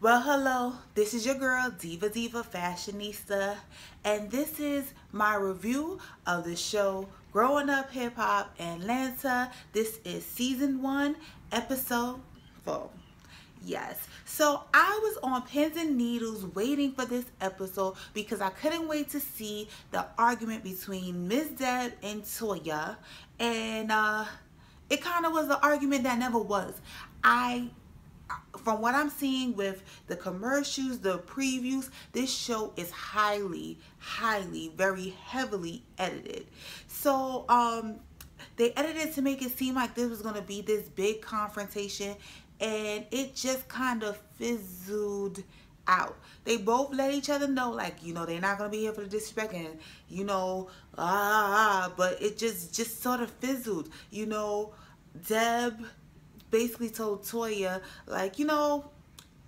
Well, hello, this is your girl, Diva Diva Fashionista, and this is my review of the show Growing Up Hip Hop Atlanta. This is season 1, episode 4. Yes, so I was on pins and needles waiting for this episode because I couldn't wait to see the argument between Miss Deb and Toya, and it kind of was an argument that never was. From what I'm seeing with the commercials, the previews, this show is highly, very heavily edited. So they edited to make it seem like this was going to be this big confrontation, and it just kind of fizzled out. They both let each other know, like, you know, they're not going to be here for the disrespect, and, you know, but it just sort of fizzled. You know, Deb basically told Toya, like, you know,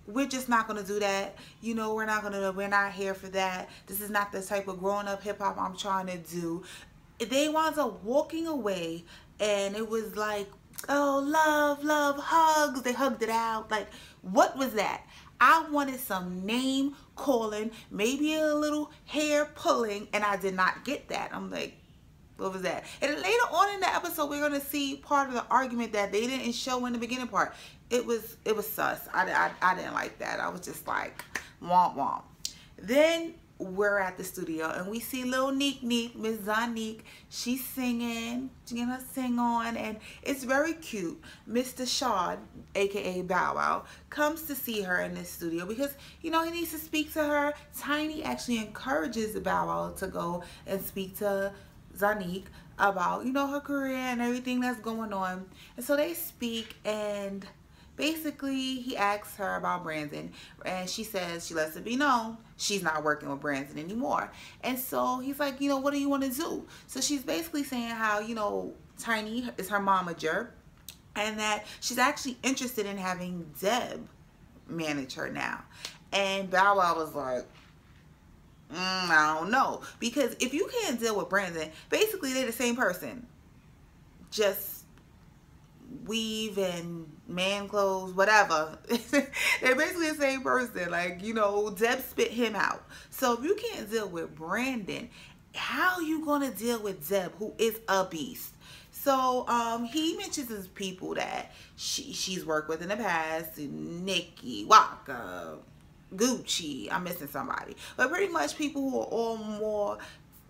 we're just not gonna do that. You know, we're not here for that. This is not the type of growing up hip hop I'm trying to do. They wound up walking away, and it was like, oh, love, hugs. They hugged it out. Like, what was that? I wanted some name calling, maybe a little hair pulling, and I did not get that. I'm like, what was that? And later on in the episode, we're going to see part of the argument that they didn't show in the beginning part. It was sus. I didn't like that. I was just like, womp womp. Then we're at the studio, and we see little Neek, Miss Zanique. She's singing. She's getting her sing on, and it's very cute. Mr. Shaw, aka Bow Wow, comes to see her in the studio because, you know, he needs to speak to her. Tiny actually encourages Bow Wow to go and speak to Zanique about, you know, her career and everything that's going on. And so they speak, and basically he asks her about Brandon, and she says, she lets it be known she's not working with Brandon anymore. And so he's like, you know, what do you want to do? So she's basically saying how, you know, Tiny is her momager, and that she's actually interested in having Deb manage her now. And Bow Wow was like, I don't know, because if you can't deal with Brandon, basically they're the same person, just weave and man clothes, whatever. They're basically the same person. Like, you know, Deb spit him out. So if you can't deal with Brandon, how are you gonna deal with Deb, who is a beast? So he mentions his people that she's worked with in the past: Nikki, Waka, Gucci, I'm missing somebody, but pretty much people who are all more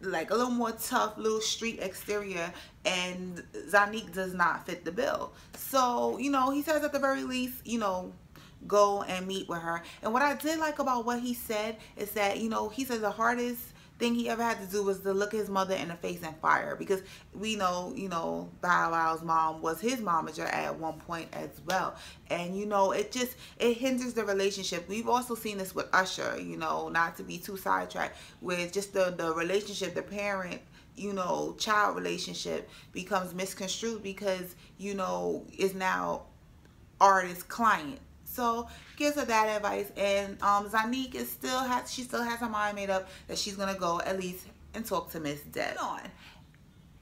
like a little more tough, little street exterior, and Zanique does not fit the bill. So, you know, he says at the very least, you know, go and meet with her. And what I did like about what he said is that, you know, he said the hardest thing he ever had to do was to look his mother in the face and fire, because we know, you know, Bow Wow's mom was his momager at one point as well. And, you know, it hinders the relationship. We've also seen this with Usher, you know, not to be too sidetracked, with just the relationship, the parent, you know, child relationship becomes misconstrued because, you know, is now artist client. So gives her that advice, and Zanique she still has her mind made up that she's gonna go at least and talk to Miss Deb. I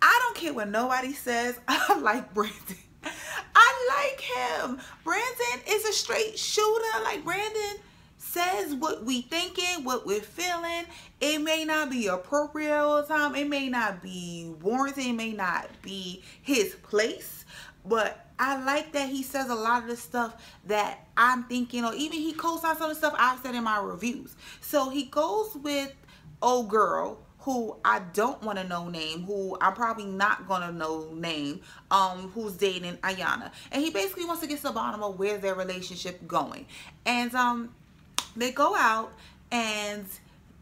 don't care what nobody says. I like Brandon. I like him. Brandon is a straight shooter. Like, Brandon says what we thinking, what we're feeling. It may not be appropriate all the time. It may not be warranted. It may not be his place. But I like that he says a lot of the stuff that I'm thinking, or even he co-signs some of the stuff I've said in my reviews. So he goes with old girl, who I don't want to know name, who I'm probably not going to know name, who's dating Ayana. And he basically wants to get to the bottom of where's their relationship going. And they go out, and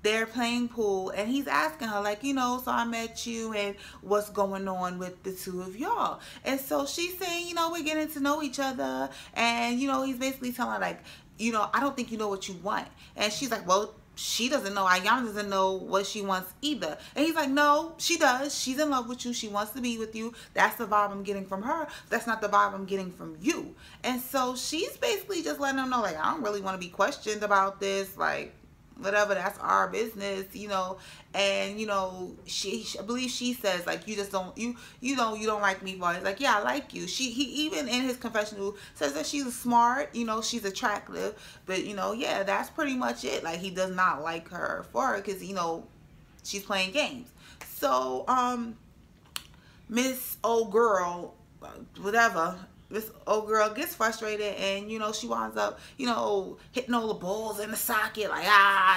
they're playing pool, and he's asking her, like, you know, so I met you, and what's going on with the two of y'all? And so she's saying, you know, we're getting to know each other. And, you know, he's basically telling her, like, you know, I don't think you know what you want. And she's like, well, she doesn't know. Ayana doesn't know what she wants either. And he's like, no, she does. She's in love with you. She wants to be with you. That's the vibe I'm getting from her. That's not the vibe I'm getting from you. And so she's basically just letting him know, like, I don't really want to be questioned about this. Like, whatever, that's our business, you know. And you know, I believe she says like, you just don't, you don't like me, boy. It's like, yeah, I like you. He even in his confessional says that she's smart, you know, she's attractive, but you know, yeah, that's pretty much it. Like, he does not like her for her because, you know, she's playing games. So Miss old girl, whatever, this old girl gets frustrated, and you know, she winds up, you know, hitting all the balls in the socket, like,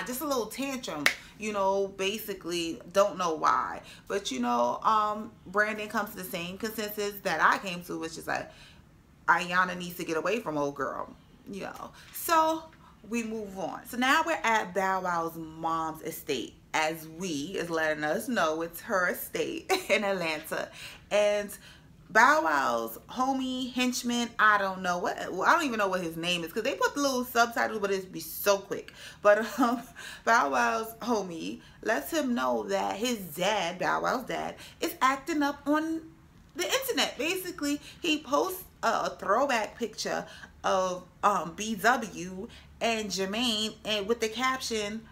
just a little tantrum, you know, basically. Don't know why, but you know, Brandon comes to the same consensus that I came to, which is like, Ayana needs to get away from old girl, you know. So we move on. So now we're at Bow Wow's mom's estate, as is letting us know it's her estate in Atlanta. And Bow Wow's homie, henchman, I don't know what, well, I don't even know what his name is, because they put the little subtitles, but it'd be so quick. But Bow Wow's homie lets him know that his dad, Bow Wow's dad, is acting up on the internet. Basically, he posts a throwback picture of BW and Jermaine, and with the caption,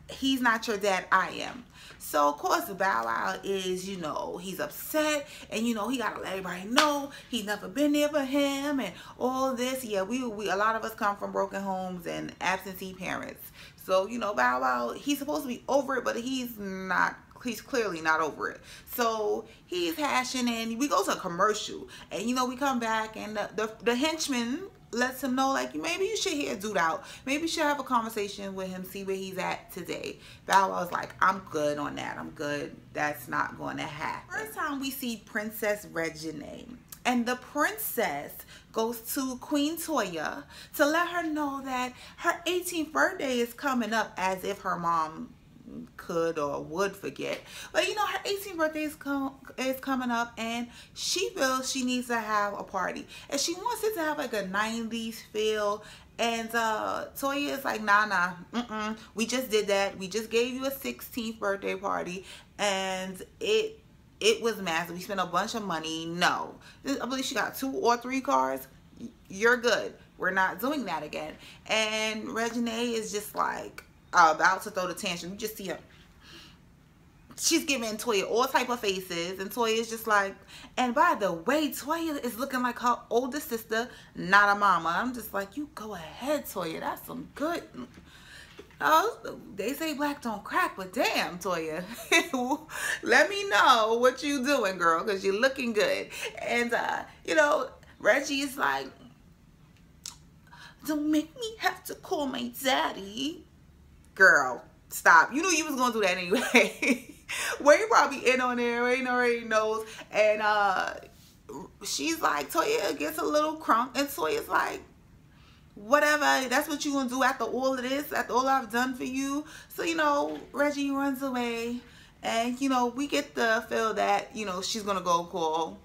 "He's not your dad, I am." So of course Bow Wow is, you know, he's upset, and you know, he gotta let everybody know he's never been there for him and all this. Yeah, we a lot of us come from broken homes and absentee parents. So, you know, Bow Wow, he's supposed to be over it, but he's not. He's clearly not over it. So he's hashing, and we go to a commercial, and you know, we come back, and the henchman lets him know, like, maybe you should hear dude out. Maybe you should have a conversation with him, see where he's at today. Bow Wow's like, I'm good on that. I'm good. That's not going to happen. First time we see Princess Reginae, and the princess goes to Queen Toya to let her know that her 18th birthday is coming up, as if her mom could or would forget. But you know, her 18th birthday is coming up, and she feels she needs to have a party, and she wants it to have like a 90s feel. And Toya is like, nah, we just did that. We just gave you a 16th birthday party, and it was massive. We spent a bunch of money. No, I believe she got 2 or 3 cars. You're good. We're not doing that again. And Reginae is just like about to throw the tantrum. You just see her. She's giving Toya all type of faces, and Toya is just like, and by the way, Toya is looking like her older sister, not a mama. I'm just like, you go ahead, Toya. That's some good. They say black don't crack, but damn, Toya, let me know what you doing, girl, because you're looking good. And you know, Reggie is like, don't make me have to call my daddy. Girl, stop. You knew you was gonna do that anyway. Wayne probably in on there. Wayne already knows. And she's like, Toya gets a little crunk, and Toya's like, whatever, that's what you gonna do after all of this, after all I've done for you. So, you know, Reggie runs away, and you know, we get the feel that, you know, she's gonna go call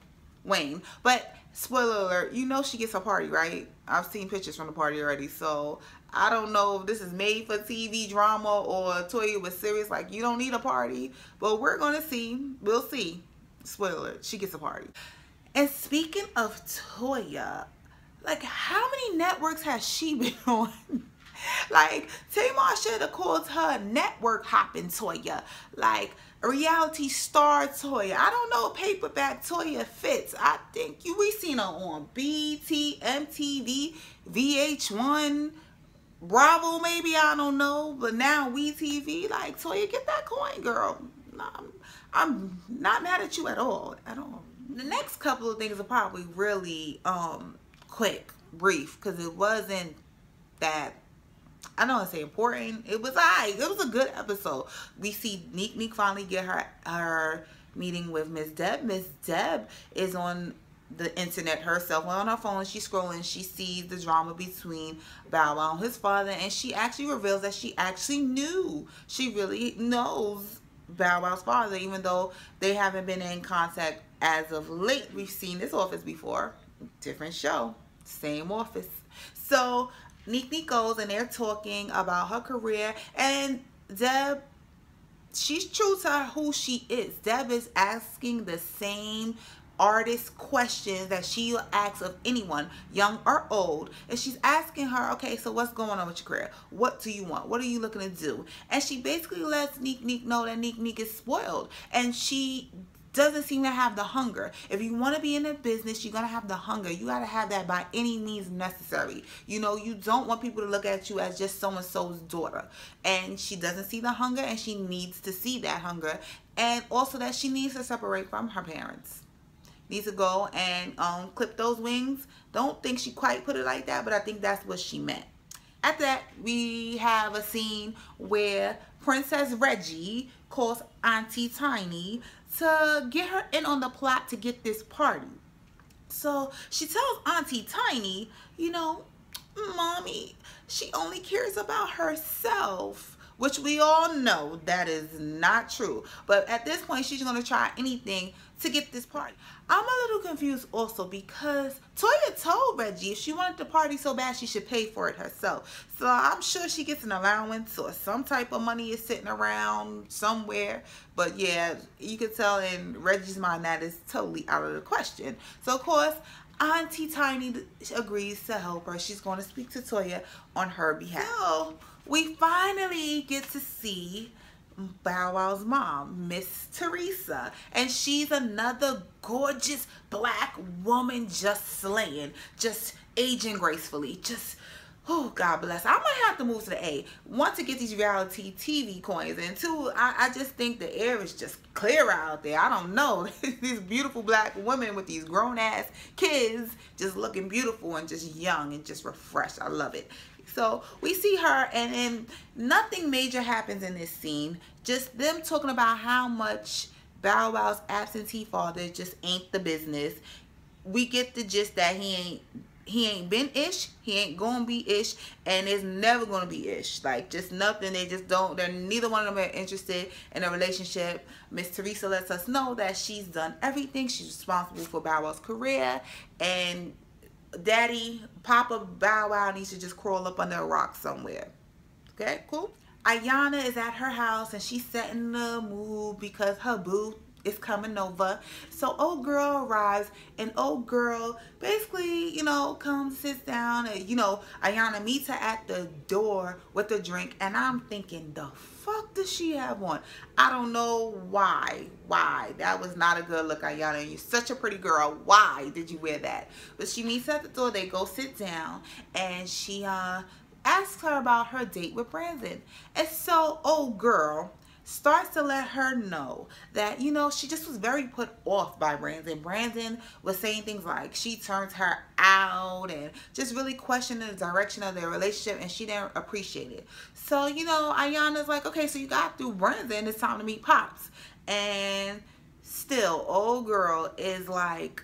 Wayne. But spoiler alert, you know, she gets a party, right? I've seen pictures from the party already, so I don't know if this is made for TV drama or Toya was serious, like, you don't need a party. But we're gonna see. We'll see. Spoiler alert, she gets a party. And speaking of Toya, like, how many networks has she been on? Like, Tamar should have called her network hopping Toya. Like, reality star Toya. I don't know if paperback Toya fits. I think we seen her on BT, MTV, VH1, Bravo maybe, I don't know. But now WeTV. Like, Toya, get that coin, girl. I'm not mad at you at all. The next couple of things are probably really quick, brief, because it wasn't that, I don't want to say important. It was alright. It was a good episode. We see Neek finally get her meeting with Miss Deb. Miss Deb is on the internet herself, on her phone. She's scrolling. She sees the drama between Bow Wow and his father, and she actually reveals that she actually knew. She really knows Bow Wow's father, even though they haven't been in contact as of late. We've seen this office before. Different show, same office. So Neek goes, and they're talking about her career, and Deb, she's true to who she is. Deb is asking the same artist questions that she'll ask of anyone, young or old. And she's asking her, okay, so what's going on with your career? What do you want? What are you looking to do? And she basically lets Neek Neek know that Neek Neek is spoiled. And she doesn't seem to have the hunger. If you want to be in a business, you're going to have the hunger. You got to have that by any means necessary. You know, you don't want people to look at you as just so-and-so's daughter. And she doesn't see the hunger, and she needs to see that hunger. And also that she needs to separate from her parents. Needs to go and clip those wings. Don't think she quite put it like that, but I think that's what she meant. After that, we have a scene where Princess Reggie calls Auntie Tiny to get her in on the plot to get this party. So she tells Auntie Tiny, you know, Mommy, she only cares about herself. Which we all know that is not true. But at this point, she's going to try anything to get this party. I'm a little confused also because Toya told Reggie if she wanted to party so bad, she should pay for it herself. So I'm sure she gets an allowance or some type of money is sitting around somewhere. But yeah, you could tell in Reggie's mind that is totally out of the question. So of course, Auntie Tiny agrees to help her. She's going to speak to Toya on her behalf. So we finally get to see Bow Wow's mom, Miss Teresa, and she's another gorgeous black woman just slaying, just aging gracefully, just, oh, God bless. I might have to move to the A. One, to get these reality TV coins, and two, I just think the air is just clear out there. I don't know. These beautiful black women with these grown-ass kids just looking beautiful and just young and just refreshed. I love it. So we see her, and then nothing major happens in this scene. Just them talking about how much Bow Wow's absentee father just ain't the business. We get the gist that he ain't been ish, he ain't gonna be ish, and it's never gonna be ish. Like, just nothing. They just don't, they're, neither one of them are interested in a relationship. Miss Teresa lets us know that she's done everything. She's responsible for Bow Wow's career, and Daddy, Papa Bow Wow needs to just crawl up under a rock somewhere. Okay, cool. Ayana is at her house and she's setting the mood because her boo is coming over. So old girl arrives, and old girl basically, you know, comes, sits down, and, you know, Ayana meets her at the door with a drink, and I'm thinking, the fuck does she have on? I don't know why. That was not a good look, Ayana. You're such a pretty girl. Why did you wear that? But she meets her at the door. They go sit down, and she asks her about her date with Brandon. And so old girl starts to let her know that, you know, she just was very put off by Brandon. Brandon was saying things like she turned her out and just really questioning the direction of their relationship, and she didn't appreciate it. So, you know, Ayana's like, okay, so you got through Brandon, it's time to meet Pops. And still, old girl is like,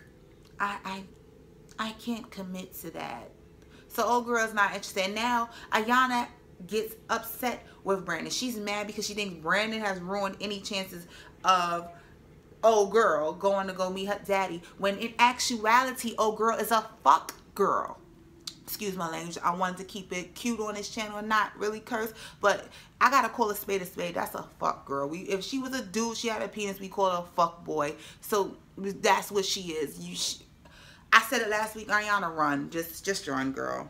I can't commit to that. So old girl's not interested. And now Ayana gets upset with Brandon. She's mad because she thinks Brandon has ruined any chances of old girl going to go meet her daddy, when in actuality old girl is a fuck girl. Excuse my language. I wanted to keep it cute on this channel and not really curse, but I gotta call a spade a spade. That's a fuck girl. If she was a dude, she had a penis, we call her a fuck boy. So that's what she is. I said it last week, Ayana, run. Just run, girl.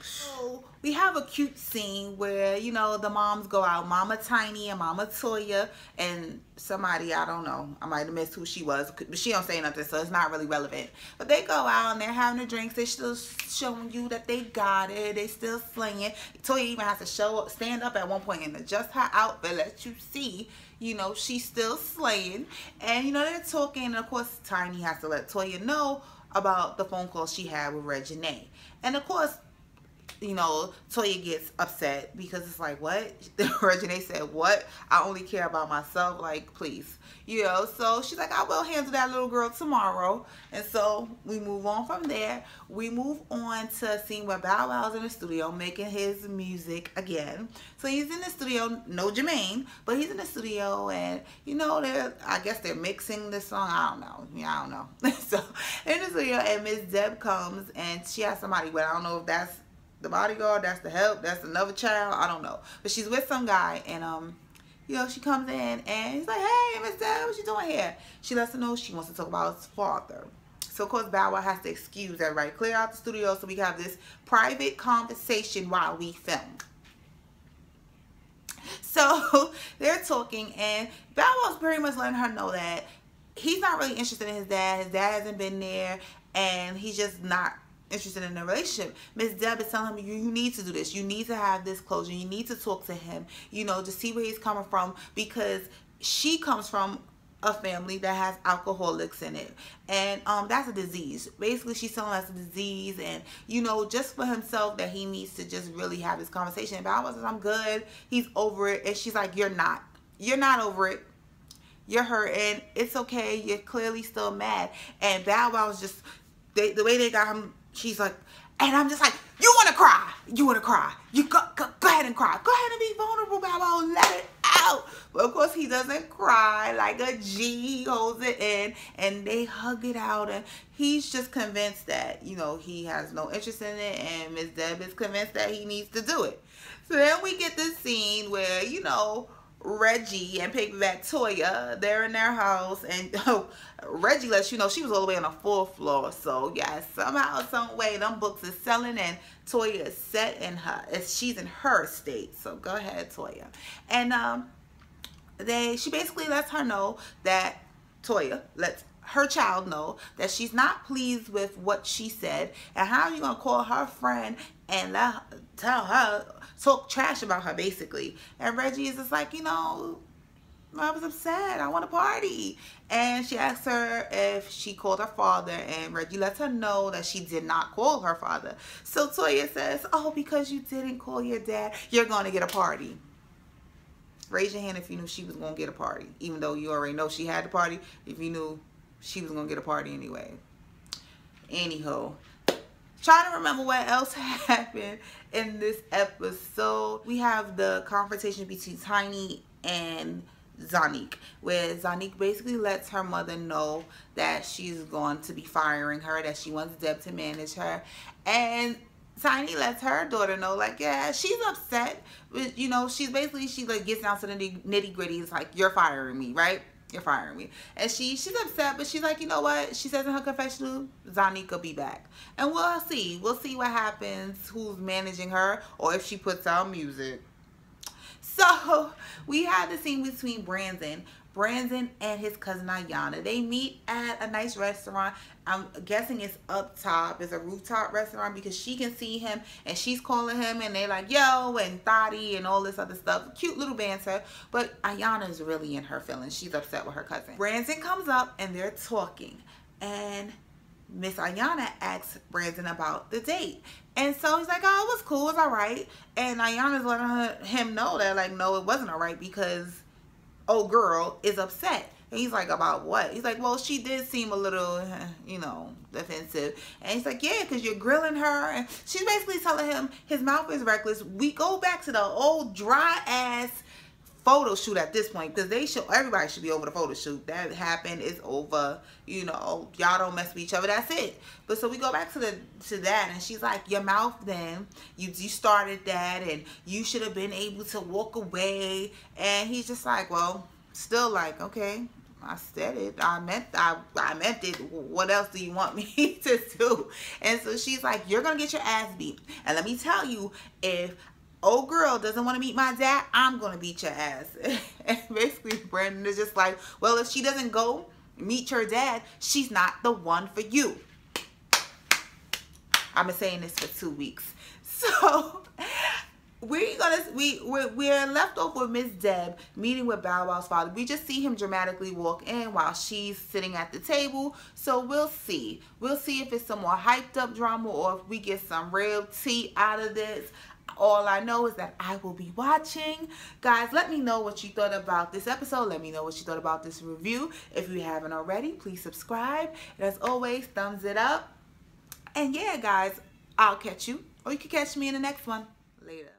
So we have a cute scene where, you know, the moms go out, Mama Tiny and Mama Toya and somebody, I don't know, I might have missed who she was, but she don't say nothing, so it's not really relevant. But they go out and they're having the drinks. They're still showing you that they got it. They still slinging. Toya even has to stand up at one point and adjust her outfit, let you see, you know, she's still slaying. And, you know, they're talking, and of course Tiny has to let Toya know about the phone call she had with Reginae. And of course, you know, Toya gets upset because it's like, what? Reginae said, what? I only care about myself. Like, please. You know, so she's like, I will handle that little girl tomorrow. And so we move on from there. We move on to a scene where Bow Wow's in the studio making his music again. So he's in the studio, no Jermaine, but he's in the studio, and, you know, I guess they're mixing the song. I don't know. Yeah, I don't know. So in the studio, and Miss Deb comes, and she has somebody, but I don't know if that's the bodyguard, that's the help, that's another child, I don't know. But she's with some guy, and you know, she comes in and he's like, hey, Miss Deb, what you doing here? She lets her know she wants to talk about his father. So, of course, Bow Wow has to excuse everybody, clear out the studio so we can have this private conversation while we film. So, they're talking, and Bow Wow's pretty much letting her know that he's not really interested in his dad. His dad hasn't been there, and he's just not interested in a relationship. Miss Deb is telling him, you need to do this. You need to have this closure. You need to talk to him, you know, to see where he's coming from, because she comes from a family that has alcoholics in it, and that's a disease. Basically, she's telling us a disease, and you know, just for himself, that he needs to just really have this conversation. And Bow Wow says, I'm good, he's over it. And she's like, you're not over it. You're hurting. It's okay. You're clearly still mad. And Bow Wow's just, the way they got him, she's like, and I'm just like, you want to cry. You want to cry. You go ahead and cry. Go ahead and be vulnerable, Bow Wow. Let it out. But of course, he doesn't cry like a G. He holds it in, and they hug it out. And he's just convinced that, you know, he has no interest in it. And Miss Deb is convinced that he needs to do it. So then we get this scene where, you know, Reggie and Paperback Toya, they're in their house, and Reggie lets you know she was all the way on the 4th floor. So yeah, somehow, some way, them books is selling, and Toya is set in her, she's in her estate. So go ahead, Toya. And she basically lets her know that Toya lets her child know that she's not pleased with what she said, and how are you gonna call her friend and tell her, talk trash about her, basically. And Reggie is just like, you know, I was upset, I want to party. And she asks her if she called her father, and Reggie lets her know that she did not call her father. So Toya says, oh, because you didn't call your dad, you're going to get a party. Raise your hand if you knew she was going to get a party, even though you already know she had the party, if you knew she was going to get a party anyway. Anyhow, trying to remember what else happened in this episode. We have the confrontation between Tiny and Zanique, where Zanique basically lets her mother know that she's going to be firing her, that she wants Deb to manage her. And Tiny lets her daughter know, like, yeah, she's upset. But, you know, she like gets down to the nitty gritty. It's like, you're firing me, right? You're firing me. And she's upset, but she's like, you know what? She says in her confessional, Zanique will be back. And we'll see. We'll see what happens, who's managing her, or if she puts out music. So, we had the scene between Brandon and his cousin Ayana. They meet at a nice restaurant. I'm guessing it's up top. It's a rooftop restaurant, because she can see him and she's calling him, and they like, yo, and Thotty and all this other stuff. Cute little banter. But Ayana is really in her feelings. She's upset with her cousin. Brandon comes up and they're talking, and Miss Ayana asks Brandon about the date. And so he's like, oh, it was cool, it was alright. And Ayana's letting him know that, like, no, it wasn't alright, because old girl is upset. And he's like, about what? He's like, well, she did seem a little, you know, defensive. And he's like, yeah, because you're grilling her. And she's basically telling him his mouth is reckless. We go back to the old dry ass photo shoot at this point, because everybody should be over the photo shoot. That happened, it's over, you know, y'all don't mess with each other, that's it. But so we go back to that, and she's like, your mouth, then you started that, and you should have been able to walk away. And he's just like, well, still like, okay, I said it, I meant it, what else do you want me to do? And so she's like, you're gonna get your ass beat, and let me tell you, if old girl doesn't want to meet my dad, I'm going to beat your ass. And basically, Brandon is just like, well, if she doesn't go meet your dad, she's not the one for you. I've been saying this for 2 weeks. So, we're left off with Miss Deb meeting with Bow Wow's father. We just see him dramatically walk in while she's sitting at the table. So we'll see. We'll see if it's some more hyped up drama, or if we get some real tea out of this. All I know is that I will be watching. Guys, let me know what you thought about this episode. Let me know what you thought about this review. If you haven't already, please subscribe. And as always, thumbs it up. And yeah, guys, I'll catch you. Or you can catch me in the next one. Later.